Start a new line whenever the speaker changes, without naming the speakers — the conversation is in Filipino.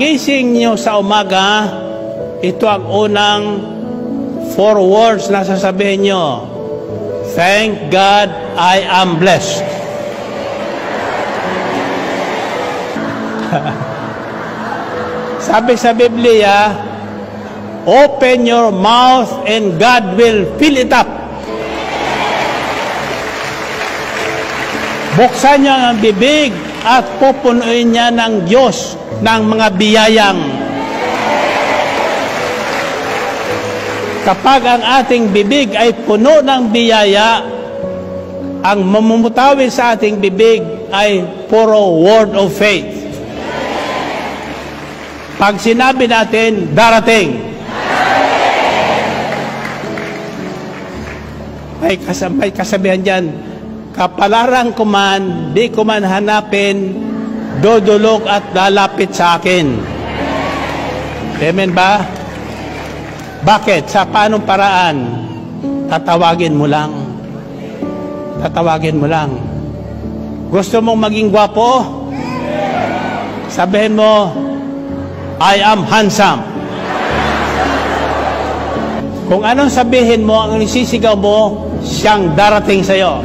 Gising niyo sa umaga, ito ang unang 4 words na sasabihin niyo. Thank God I am blessed. Sabi sa Biblia, open your mouth and God will fill it up. Buksan niyo ang bibig at pupunuin niya ng Diyos ng mga biyayang. Kapag ang ating bibig ay puno ng biyaya, ang mamumutawi sa ating bibig ay puro word of faith. Pag sinabi natin, darating. May kasabihan dyan, kapalaran ko man, di ko man hanapin, dudulog at lalapit sa akin. Amen ba? Bakit? Sa paanong paraan? Tatawagin mo lang. Tatawagin mo lang. Gusto mong maging gwapo? Sabihin mo, I am handsome. Kung anong sabihin mo, ang isisigaw mo, siyang darating sa'yo.